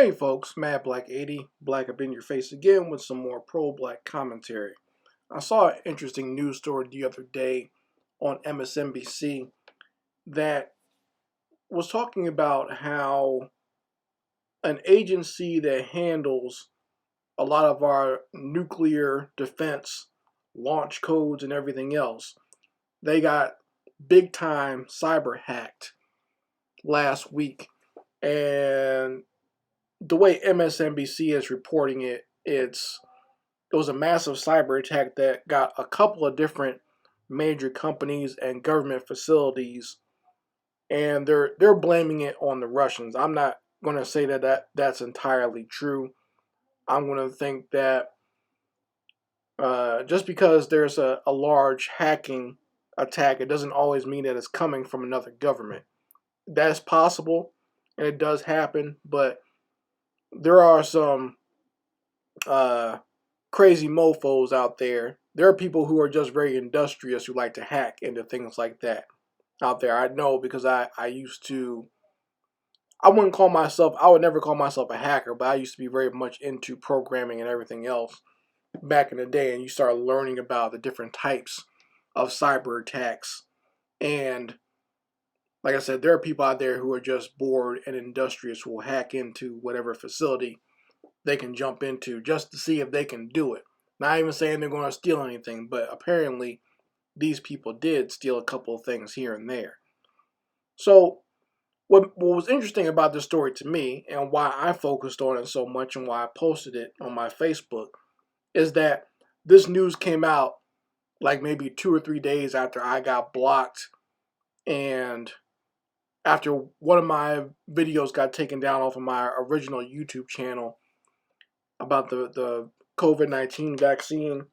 Hey folks, Mad Black 80, Black up in your face again with some more pro-black commentary. I saw an interesting news story the other day on MSNBC that was talking about how an agency that handles a lot of our nuclear defense launch codes and everything else, they got big time cyber hacked last week. And the way MSNBC is reporting it, it was a massive cyber attack that got a couple of different major companies and government facilities, and they're blaming it on the Russians. I'm not going to say that's entirely true. I'm going to think that just because there's a large hacking attack, it doesn't always mean that it's coming from another government. That's possible, and it does happen, but there are some uh, crazy mofos out there. There are people who are just very industrious who like to hack into things like that out there. I know because I used to. I would never call myself a hacker, but I used to be very much into programming and everything else back in the day. And you start learning about the different types of cyber attacks. And like I said, there are people out there who are just bored and industrious who will hack into whatever facility they can jump into just to see if they can do it. Not even saying they're going to steal anything, but apparently these people did steal a couple of things here and there. So, what was interesting about this story to me and why I focused on it so much and why I posted it on my Facebook is that this news came out like maybe 2 or 3 days after I got blocked and after one of my videos got taken down off of my original YouTube channel about the COVID-19 vaccine,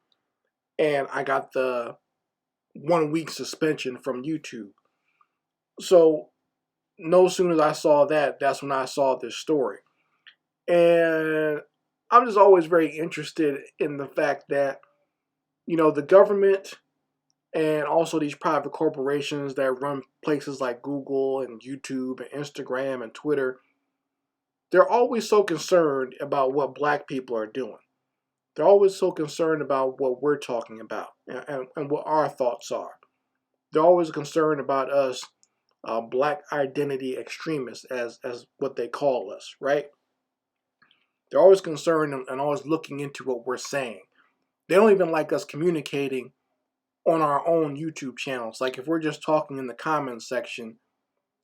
and I got the 1 week suspension from YouTube. So no sooner as I saw that, that's when I saw this story. And I'm just always very interested in the fact that, the government and also these private corporations that run places like Google and YouTube and Instagram and Twitter, they're always so concerned about what black people are doing. They're always so concerned about what we're talking about and what our thoughts are. They're always concerned about us, black identity extremists, as what they call us, right? They're always concerned and always looking into what we're saying. They don't even like us communicating on our own YouTube channels. Like if we're just talking in the comments section,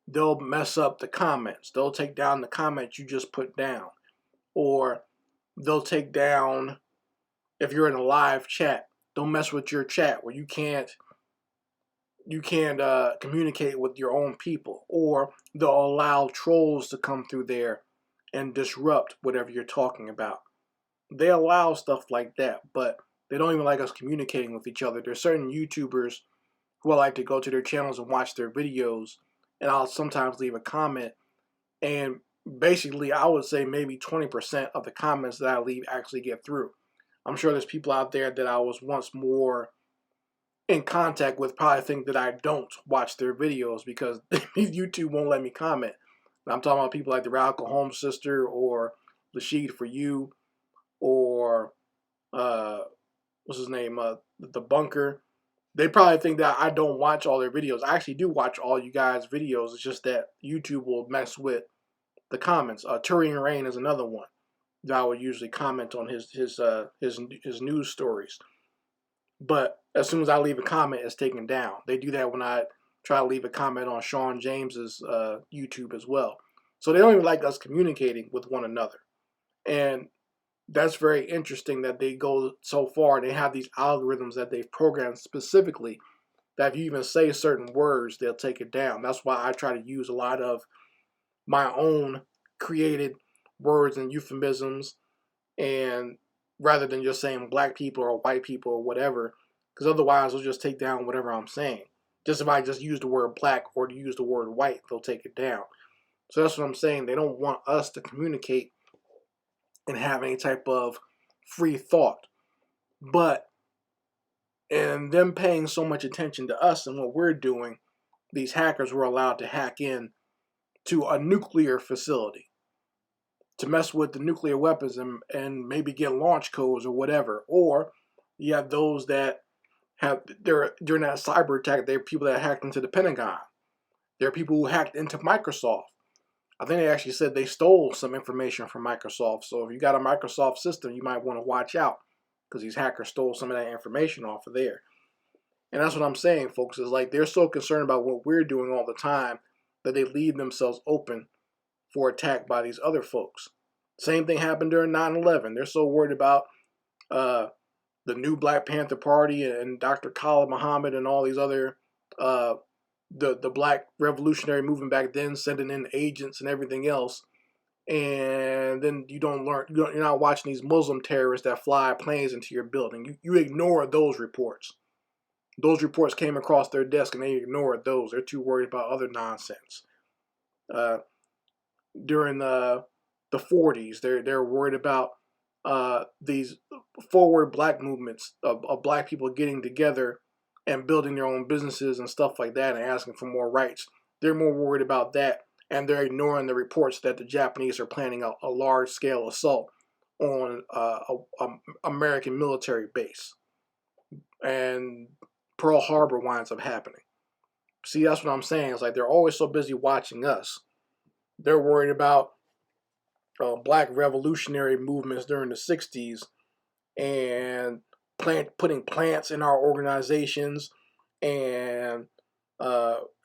they'll mess up the comments. They'll take down the comments you just put down. Or they'll take down, if you're in a live chat, they'll mess with your chat where you can't communicate with your own people, or they'll allow trolls to come through there and disrupt whatever you're talking about. They allow stuff like that, but they don't even like us communicating with each other. There's certain YouTubers who I like to go to their channels and watch their videos, and I'll sometimes leave a comment, and basically I would say maybe 20% of the comments that I leave actually get through. I'm sure there's people out there that I was once more in contact with probably think that I don't watch their videos because YouTube won't let me comment. I'm talking about people like the Radical Home Sister or Lashid for You or uh, what's his name, the Bunker. They probably think that I don't watch all their videos. I actually do watch all you guys' videos. It's just that YouTube will mess with the comments. Turian Rain is another one that I would usually comment on his news stories. But as soon as I leave a comment, it's taken down. They do that when I try to leave a comment on Sean James's YouTube as well. So they don't even like us communicating with one another. And that's very interesting that they go so far. They have these algorithms that they've programmed specifically that if you even say certain words, they'll take it down. That's why I try to use a lot of my own created words and euphemisms, and rather than just saying black people or white people or whatever, because otherwise they'll just take down whatever I'm saying. Just if I just use the word black or use the word white, they'll take it down. So that's what I'm saying. They don't want us to communicate and have any type of free thought. But in them paying so much attention to us and what we're doing, these hackers were allowed to hack in to a nuclear facility. to mess with the nuclear weapons and maybe get launch codes or whatever. Or you have those that during that cyber attack, there are people that hacked into the Pentagon. There are people who hacked into Microsoft. I think they actually said they stole some information from Microsoft. So if you got a Microsoft system, you might want to watch out because these hackers stole some of that information off of there. And that's what I'm saying, folks, is like they're so concerned about what we're doing all the time that they leave themselves open for attack by these other folks. Same thing happened during 9/11. They're so worried about uh, the new Black Panther Party and Dr. Khalid Muhammad and all these other uh, the Black Revolutionary Movement back then, sending in agents and everything else. And then you're not watching these Muslim terrorists that fly planes into your building. You ignore those reports. Those reports came across their desk and they ignored those. They're too worried about other nonsense. Uh, During the 40s, they're worried about these forward black movements of black people getting together and building their own businesses and stuff like that and asking for more rights. They're more worried about that, and they're ignoring the reports that the Japanese are planning a large-scale assault on a American military base. And Pearl Harbor winds up happening. See, that's what I'm saying. It's like they're always so busy watching us. They're worried about black revolutionary movements during the 60s and putting plants in our organizations and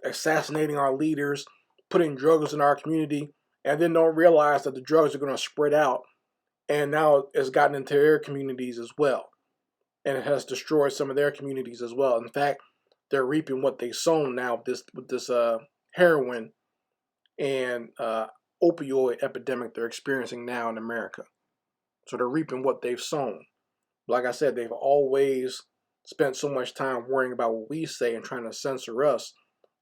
assassinating our leaders, putting drugs in our community, and then don't realize that the drugs are going to spread out, and now it's gotten into their communities as well, and it has destroyed some of their communities as well. In fact, they're reaping what they sown now with this heroin and opioid epidemic they're experiencing now in America. So they're reaping what they've sown. Like I said, they've always spent so much time worrying about what we say and trying to censor us,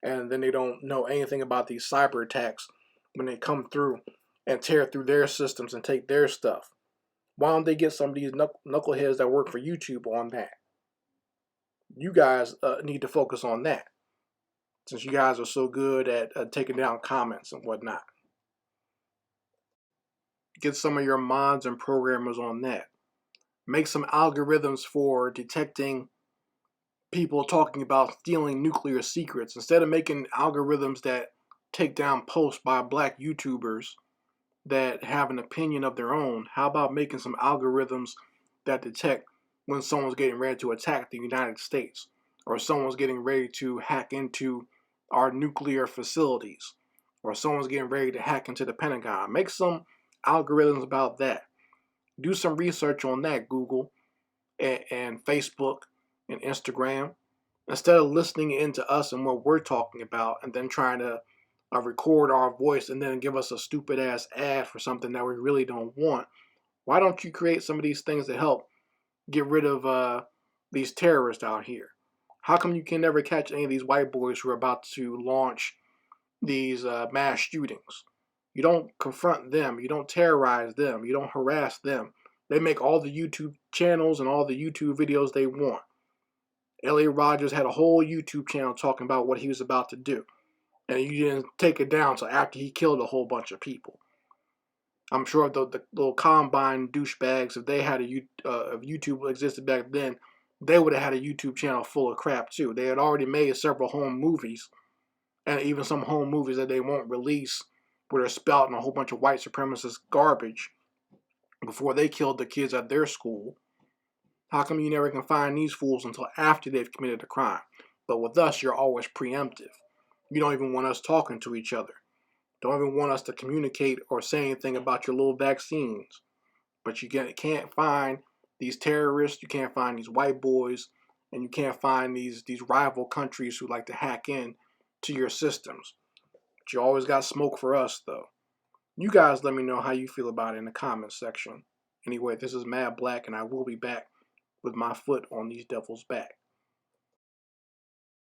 and then they don't know anything about these cyber attacks when they come through and tear through their systems and take their stuff. Why don't they get some of these knuckleheads that work for YouTube on that? You guys need to focus on that, since you guys are so good at taking down comments and whatnot. Get some of your mods and programmers on that. Make some algorithms for detecting people talking about stealing nuclear secrets. Instead of making algorithms that take down posts by black YouTubers that have an opinion of their own, how about making some algorithms that detect when someone's getting ready to attack the United States, or someone's getting ready to hack into our nuclear facilities, or someone's getting ready to hack into the Pentagon? Make some algorithms about that. Do some research on that, Google and Facebook and Instagram, instead of listening into us and what we're talking about and then trying to record our voice and then give us a stupid ass ad for something that we really don't want. Why don't you create some of these things to help get rid of these terrorists out here? How come you can never catch any of these white boys who are about to launch these mass shootings? You don't confront them. You don't terrorize them. You don't harass them. They make all the YouTube channels and all the YouTube videos they want. L.A. Rogers had a whole YouTube channel talking about what he was about to do. And you didn't take it down until after he killed a whole bunch of people. I'm sure the little Combine douchebags, if they had if YouTube existed back then, they would have had a YouTube channel full of crap too. They had already made several home movies, and even some home movies that they won't release, where they're spouting a whole bunch of white supremacist garbage before they killed the kids at their school. How come you never can find these fools until after they've committed a crime? But with us, you're always preemptive. You don't even want us talking to each other. Don't even want us to communicate or say anything about your little vaccines. But you can't find these terrorists, you can't find these white boys, and you can't find these rival countries who like to hack in to your systems. But you always got smoke for us, though. You guys let me know how you feel about it in the comments section. Anyway, this is Mad Black, and I will be back with my foot on these devils' back.